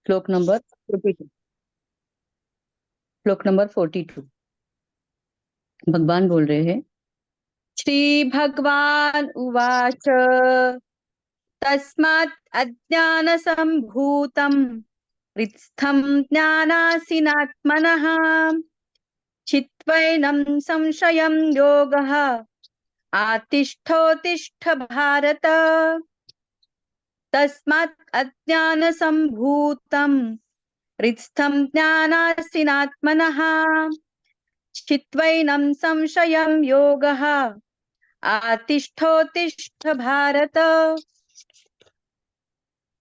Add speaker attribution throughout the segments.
Speaker 1: श्लोक नंबर 42। श्लोक नंबर 42 भगवान बोल रहे हैं। श्री भगवान उवाच तस्मात् अज्ञान संभूतम हृत्स्थं ज्ञानासीनात्मनः चित्वैनं संशयं योगः आतिष्ठोतिष्ठ भारत। तस्मात् अज्ञान संभूतम हृत्स्थं ज्ञानासीनात्मनः चित्वैनं संशयं योगः आतिष्ठोतिष्ठ भारत।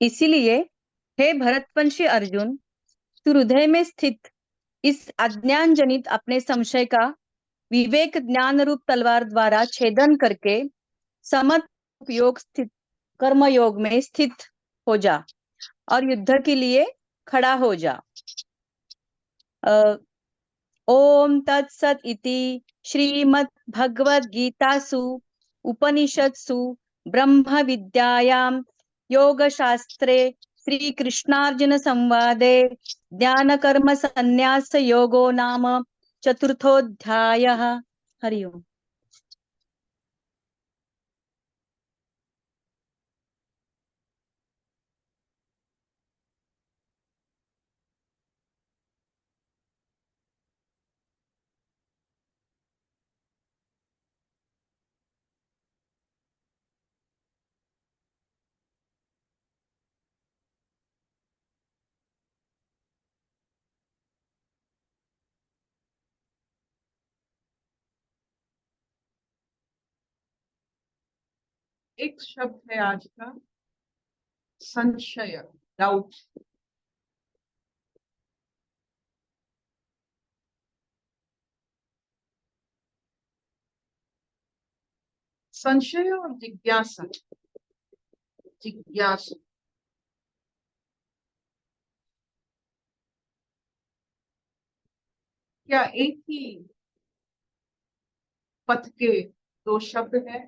Speaker 1: इसीलिए हे भरतवंशी अर्जुन, तू हृदय में स्थित इस अज्ञान जनित अपने संशय का विवेक ज्ञान रूप तलवार द्वारा छेदन करके समत योग स्थित कर्म योग में स्थित हो जा और युद्ध के लिए खड़ा हो जा। ओम तत्सत इति श्रीमद् भगवद गीतासु उपनिषत्सु ब्रह्म विद्यायां योग शास्त्रे श्री कृष्णार्जुन संवादे ज्ञान कर्म संन्यास योगो नाम चतुर्थोऽध्यायः। हरि ओम।
Speaker 2: एक शब्द है आज का, संशय, डाउट। संशय और जिज्ञासा। जिज्ञासा क्या एक ही पथ के दो शब्द हैं?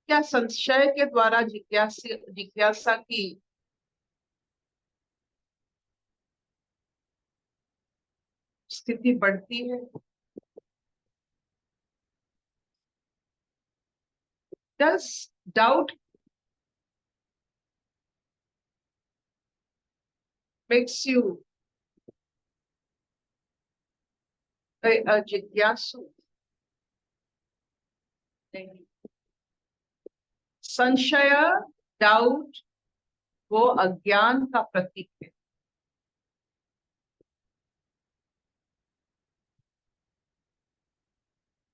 Speaker 2: क्या संशय के द्वारा जिज्ञासा की स्थिति बढ़ती है? Does doubt makes you a जिज्ञासु? नहीं। संशय, डाउट वो अज्ञान का प्रतीक है।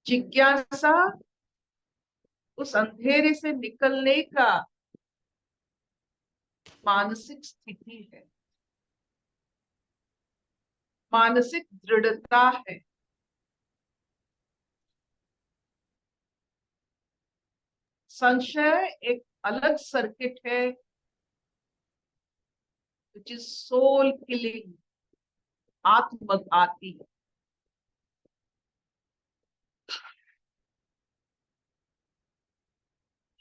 Speaker 2: जिज्ञासा उस अंधेरे से निकलने का मानसिक स्थिति है, मानसिक दृढ़ता है। संशय एक अलग सर्किट है, which is soul killing, आत्मघाती।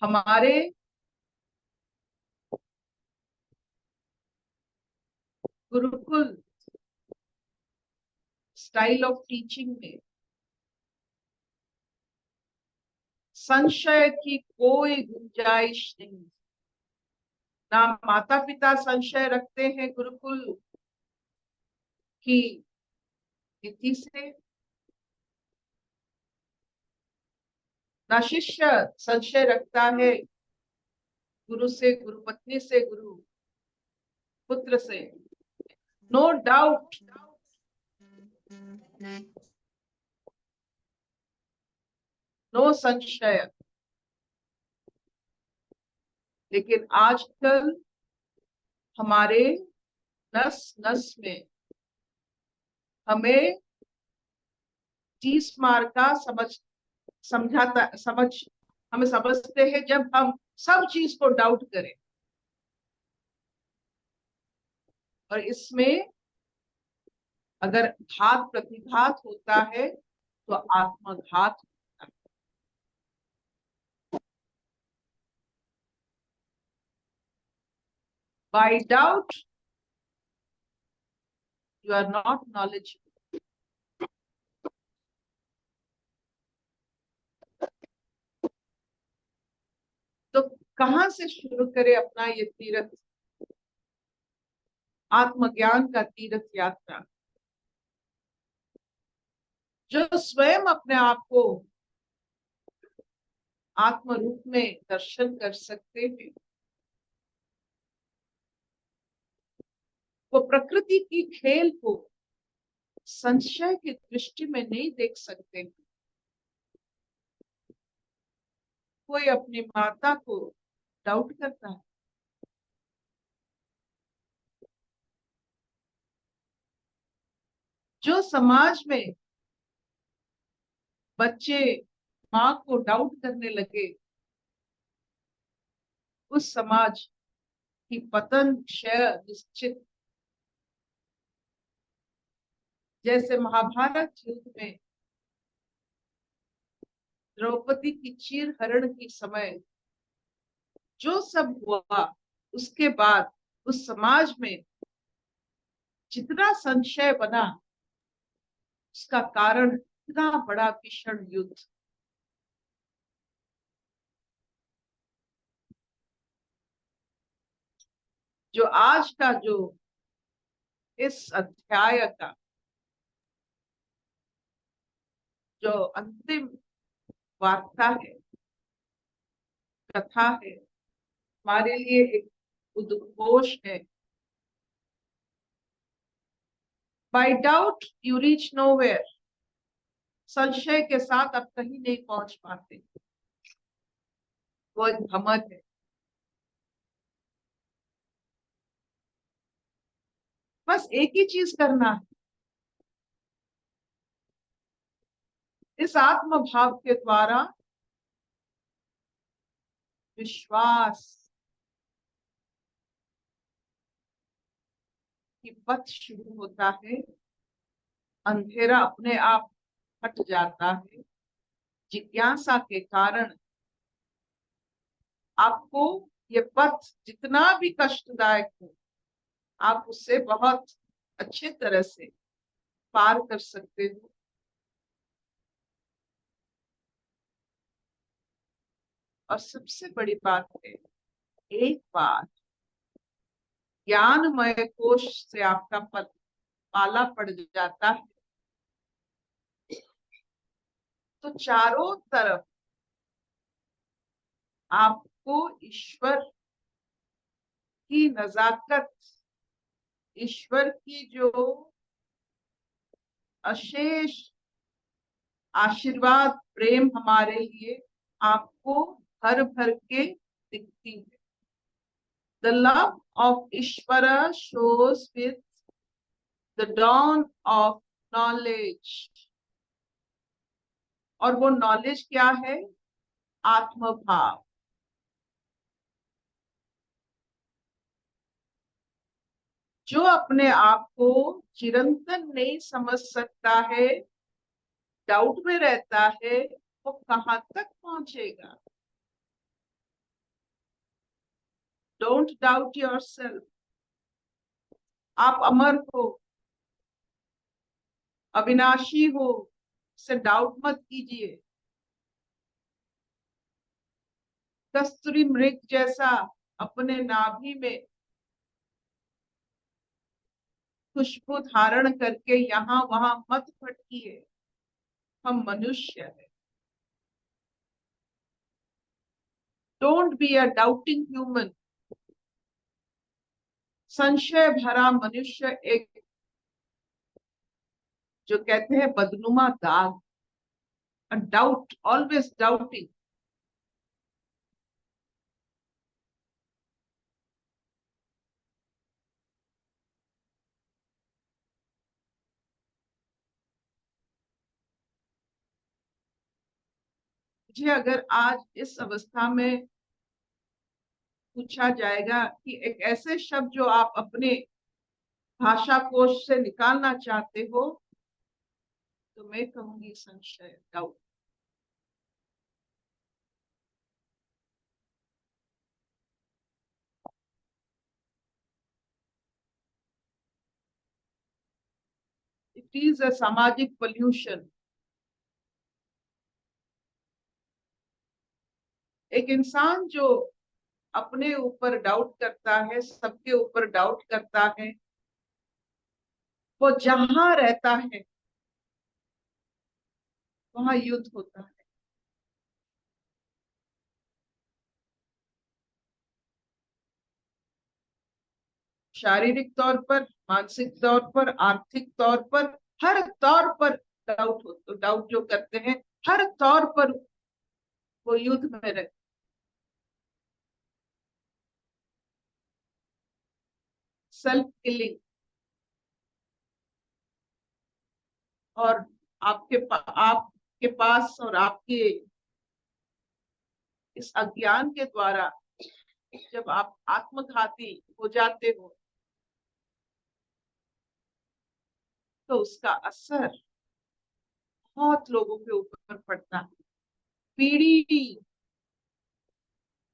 Speaker 2: हमारे गुरुकुल स्टाइल ऑफ टीचिंग में संशय की कोई गुंजाइश नहीं। ना माता पिता संशय रखते हैं गुरुकुल की नीति से, ना शिष्य संशय रखता है गुरु से, गुरु पत्नी से, गुरु पुत्र से। नो डाउट, नो संशय। लेकिन आजकल हमारे नस नस में हमें 30 मार्क का हमें समझते हैं जब हम सब चीज को डाउट करें। और इसमें अगर घात प्रतिघात होता है तो आत्मघात होता है। By doubt, you are not knowledgeable. तो कहां से शुरू करें अपना ये तीर्थ, आत्मज्ञान का तीर्थ यात्रा, जो स्वयं अपने आप को आत्म रूप में दर्शन कर सकते हैं। वो प्रकृति की खेल को संशय की दृष्टि में नहीं देख सकते। कोई अपनी माता को डाउट करता है, जो समाज में बच्चे माँ को डाउट करने लगे, उस समाज की पतन क्षय निश्चित। जैसे महाभारत युद्ध में द्रौपदी की चीर हरण के समय जो सब हुआ, उसके बाद उस समाज में जितना संशय बना, उसका कारण इतना बड़ा भीषण युद्ध। जो आज का जो इस अध्याय का जो अंतिम वार्ता है, कथा है, हमारे लिए एक उद्घोष है। By doubt you reach nowhere. संशय के साथ आप कहीं नहीं पहुंच पाते। वो एक भ्रमर है। बस एक ही चीज करना है, इस आत्म भाव के द्वारा विश्वास की पथ शुरू होता है। अंधेरा अपने आप हट जाता है। जिज्ञासा के कारण आपको ये पथ जितना भी कष्टदायक हो, आप उससे बहुत अच्छे तरह से पार कर सकते हो। और सबसे बड़ी बात है, एक बार ज्ञानमय कोश से आपका पद पाला पड़ जाता है, तो चारों तरफ आपको ईश्वर की नजाकत, ईश्वर की जो अशेष आशीर्वाद प्रेम हमारे लिए आपको भर भर के दिखती है। The love of Ishvara shows with the dawn of knowledge। और वो नॉलेज क्या है? आत्मभाव। जो अपने आप को चिरंतन नहीं समझ सकता है, डाउट में रहता है, वो कहां तक पहुंचेगा? Don't doubt yourself. आप अमर हो, अविनाशी हो, से डाउट मत कीजिए। कस्तूरी मृग जैसा अपने नाभि में खुशबू धारण करके यहाँ वहां मत भटकिए। हम मनुष्य है। Don't be a doubting human. संशय भरा मनुष्य एक, जो कहते हैं, बदनुमा दाग। Doubt, always doubting. मुझे अगर आज इस अवस्था में पूछा जाएगा कि एक ऐसे शब्द जो आप अपने भाषा कोश से निकालना चाहते हो, तो मैं कहूंगी संशय, डाउट। इट इज अ सामाजिक पोल्यूशन। एक इंसान जो अपने ऊपर डाउट करता है, सबके ऊपर डाउट करता है, वो जहां रहता है वहां युद्ध होता है। शारीरिक तौर पर, मानसिक तौर पर, आर्थिक तौर पर, हर तौर पर डाउट हो, तो डाउट जो करते हैं हर तौर पर वो युद्ध में रहते। Self killing. और आपके पास और आपके इस अज्ञान के द्वारा जब आप आत्मघाती हो जाते हो तो उसका असर बहुत लोगों के ऊपर पड़ता है, पीढ़ी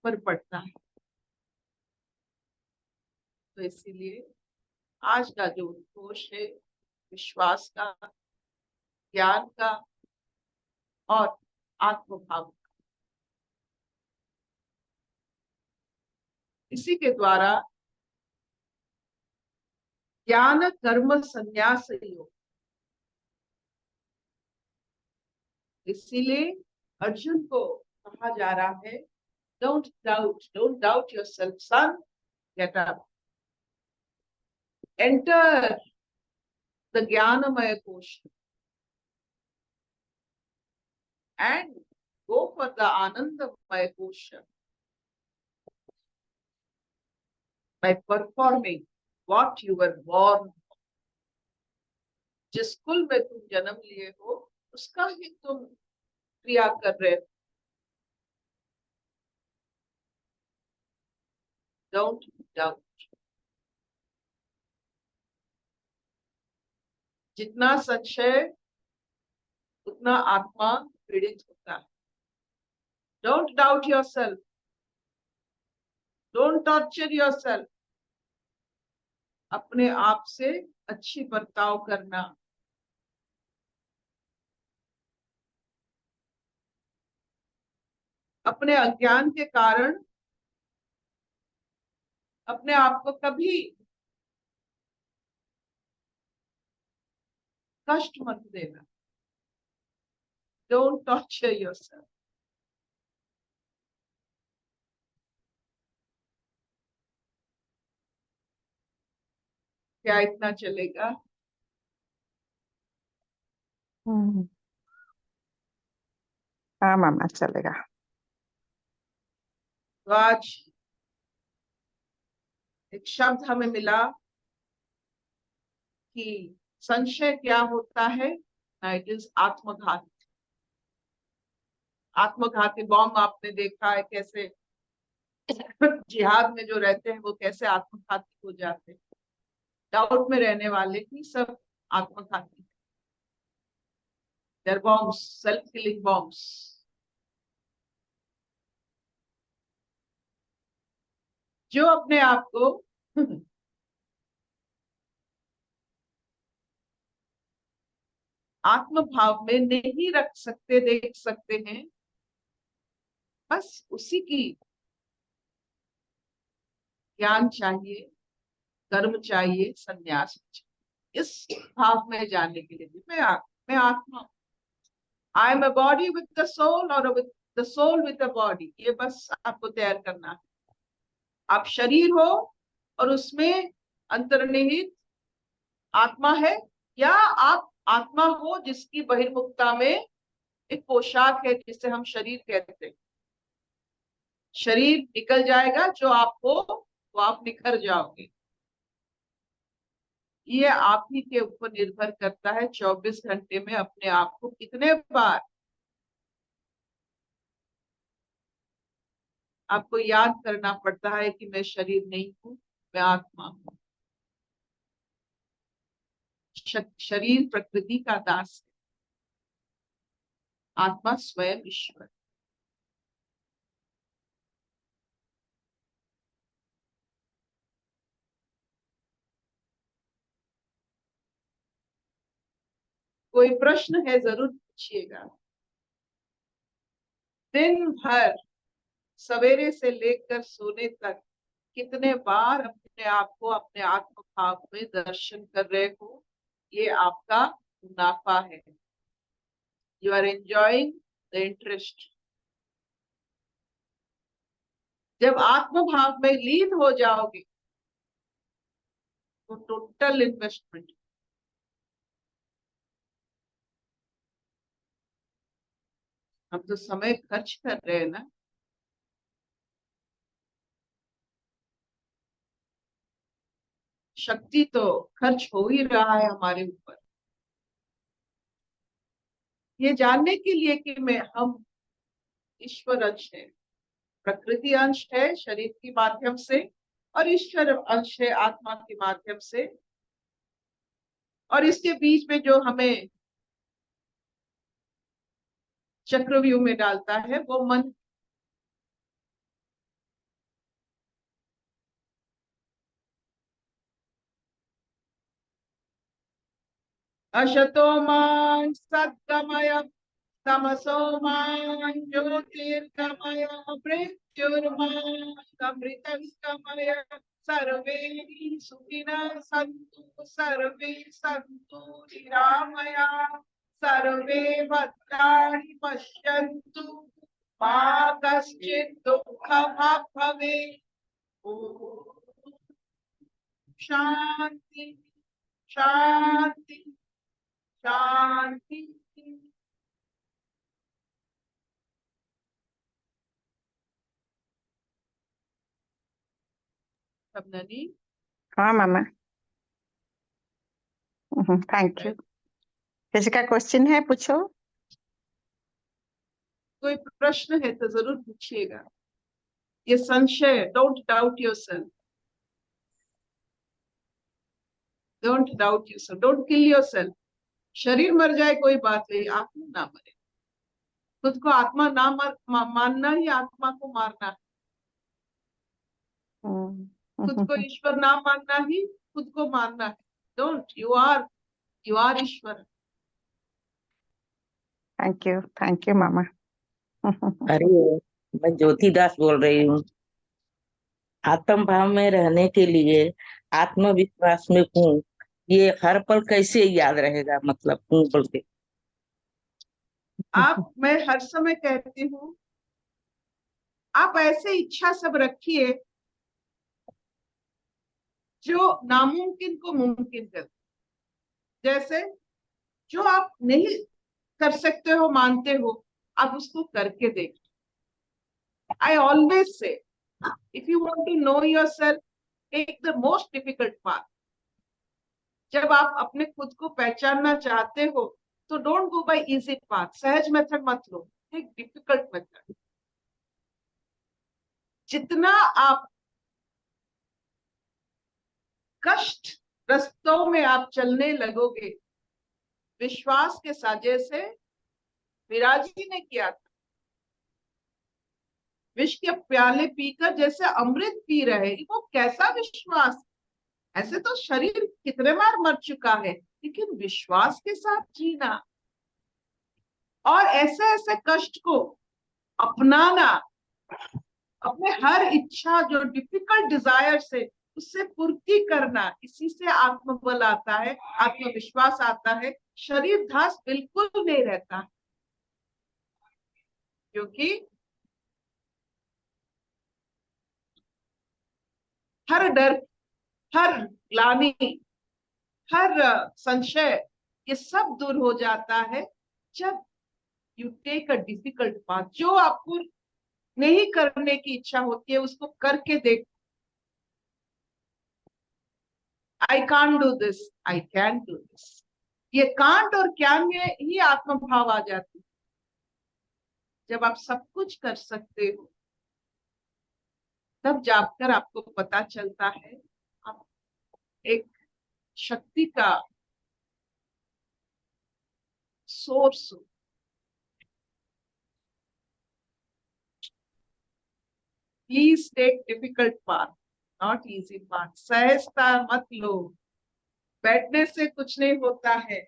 Speaker 2: पर पड़ता है। तो इसीलिए आज का जो उद्घोष है, विश्वास का, ज्ञान का और आत्मभाव, इसी के द्वारा ज्ञान कर्म संन्यास योग। इसीलिए अर्जुन को कहा जा रहा है, don't doubt yourself son, get up, enter the ज्ञानमय कोश एंड गो फॉर द आनंदमय कोश by performing what you were born। जिस कुल में तुम जन्म लिए हो उसका ही तुम क्रिया कर रहे हो। Don't doubt. जितना संशय उतना आत्मा पीड़ित होता है। Don't doubt yourself, don't torture yourself. अपने आप से अच्छी बर्ताव करना। अपने अज्ञान के कारण अपने आप को कभी कष्ट मत देना। Don't torture yourself. क्या इतना चलेगा?
Speaker 3: हम्म, हाँ मामा चलेगा।
Speaker 2: तो आज एक शब्द हमें मिला कि संशय क्या होता है। इट इज आत्मघात। आत्मघाती बॉम्ब आपने देखा है कैसे जिहाद में जो रहते हैं वो कैसे आत्मघाती हो जाते हैं। डाउट में रहने वाले ही सब आत्मघाती। Their bombs, self killing bombs. जो अपने आप को आत्म भाव में नहीं रख सकते, देख सकते हैं, बस उसी की ज्ञान चाहिए, कर्म चाहिए, संन्यास चाहिए। इस भाव में जाने के लिए भी मैं आत्मा, I am a body with the soul और with the soul with the body. ये बस आपको तैयार करना है। आप शरीर हो और उसमें अंतर्निहित आत्मा है, या आप आत्मा हो जिसकी बहिर्मुखता में एक पोशाक है जिसे हम शरीर कहते हैं। शरीर निकल जाएगा जो आप हो, वो आप निखर जाओगे। ये आप ही के ऊपर निर्भर करता है 24 घंटे में अपने आप को कितने बार आपको याद करना पड़ता है कि मैं शरीर नहीं हूं, मैं आत्मा हूं। शरीर प्रकृति का दास है, आत्मा स्वयं ईश्वर। कोई प्रश्न है जरूर पूछिएगा। दिन भर सवेरे से लेकर सोने तक कितने बार अपने आप को अपने आत्म भाव में दर्शन कर रहे हो, ये आपका मुनाफा है। You are enjoying the interest. जब आत्म भाव में लीन हो जाओगे तो टोटल इन्वेस्टमेंट। हम तो समय खर्च कर रहे हैं ना, शक्ति तो खर्च हो ही रहा है हमारे ऊपर, ये जानने के लिए कि मैं हम ईश्वर अंश है, प्रकृति अंश है शरीर के माध्यम से, और ईश्वर अंश है आत्मा के माध्यम से। और इसके बीच में जो हमें चक्रव्यूह में डालता है वो मन। अशतो मां सद्गमय तमसो मां ज्योतिर्गमय मृत्युर्मामृतंगमय। सर्वे सुखिनः सन्तु सर्वे सन्तु निरामया सर्वे भद्राणि पश्यन्तु मा कश्चित् दुःखभाग् भवेत्। ओम शांति शांति शांति। सबननी
Speaker 3: हाँ मामा। Thank you. किसी का क्वेश्चन है पूछो।
Speaker 2: कोई प्रश्न है तो जरूर पूछिएगा। ये संशय, don't doubt yourself, don't doubt yourself, don't kill yourself. शरीर मर जाए कोई बात नहीं, आत्मा ना मरे। खुद को आत्मा ना मानना ही आत्मा को मारना है। खुद को ईश्वर ना मानना ही खुद को मानना है। डोंट, यू आर ईश्वर।
Speaker 3: थैंक यू मामा।
Speaker 4: अरे मैं ज्योति दास बोल रही हूँ। आत्म भाव में रहने के लिए आत्मविश्वास में हूँ, ये हर पल कैसे याद रहेगा? मतलब हूँ बोल के
Speaker 2: मैं हर समय कहती हूँ, आप ऐसे इच्छा सब रखिए जो नामुमकिन को मुमकिन कर। जैसे जो आप नहीं कर सकते हो, मानते हो, आप उसको करके देखो। I always say, if you want to know yourself, take the most difficult path. जब आप अपने खुद को पहचानना चाहते हो तो don't go by easy path, सहज मेथड मत लो, टेक डिफिकल्ट मेथड। जितना आप कष्ट रास्तों में आप चलने लगोगे, विश्वास के साथ, जैसे विराज जी ने किया था, विष के प्याले पीकर जैसे अमृत पी रहे, वो कैसा विश्वास। ऐसे तो शरीर कितने बार मर चुका है, लेकिन विश्वास के साथ जीना और ऐसे ऐसे कष्ट को अपनाना, अपने हर इच्छा जो डिफिकल्ट डिजायर से उससे पूर्ति करना, इसी से आत्मबल आता है, आत्मविश्वास आता है। शरीर धास बिल्कुल नहीं रहता, क्योंकि हर डर, हर ग्लानि, हर संशय, ये सब दूर हो जाता है जब you take a difficult path. जो आपको नहीं करने की इच्छा होती है उसको करके देख। I can't do this, I can do this. ये कांट और कैन में ही आत्मभाव आ जाती है। जब आप सब कुछ कर सकते हो तब जाकर आपको पता चलता है आप एक शक्ति का सोर्स हो। Please take difficult path, not easy path. सहजता मत लो, बैठने से कुछ नहीं होता है।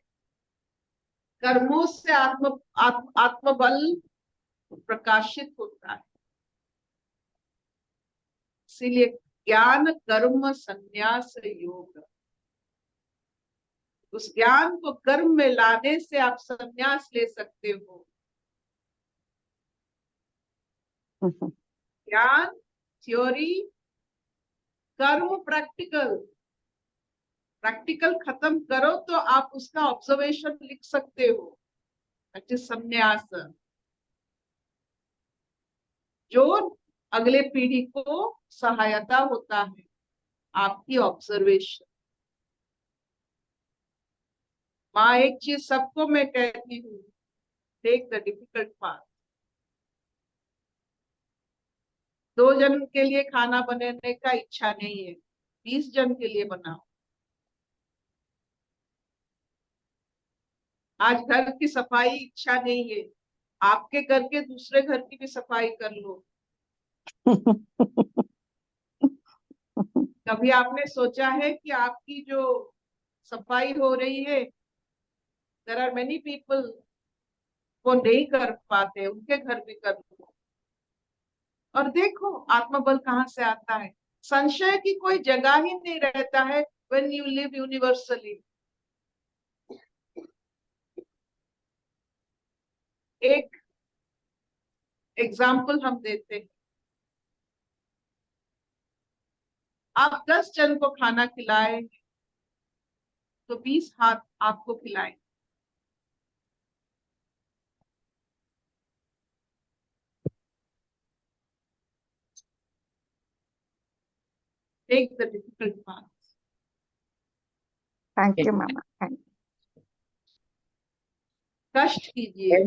Speaker 2: कर्मों से आत्मबल प्रकाशित होता है। इसीलिए ज्ञान कर्म संन्यास योग, उस ज्ञान को कर्म में लाने से आप संन्यास ले सकते हो। ज्ञान थ्योरी, कर्म प्रैक्टिकल। प्रैक्टिकल खत्म करो तो आप उसका ऑब्जर्वेशन लिख सकते हो, दैट इज संन्यास, जो अगले पीढ़ी को सहायता होता है आपकी ऑब्जर्वेशन। माँ एक चीज सबको मैं कहती हूँ, टेक द डिफिकल्ट पाथ। 2 जन के लिए खाना बनाने का इच्छा नहीं है, 20 जन के लिए बनाओ। आज घर की सफाई इच्छा नहीं है, आपके घर के दूसरे घर की भी सफाई कर लो। कभी आपने सोचा है कि आपकी जो सफाई हो रही है, देयर आर मेनी पीपल वो नहीं कर पाते, उनके घर भी कर लो। और देखो आत्मबल कहाँ से आता है। संशय की कोई जगह ही नहीं रहता है when you live universally। एक एग्जाम्पल हम देते हैं, आप 10 जन को खाना खिलाए तो 20 हाथ आपको खिलाए। Take the difficult path.
Speaker 3: Thank you, Mama. Thank you.
Speaker 2: कष्ट कीजिए,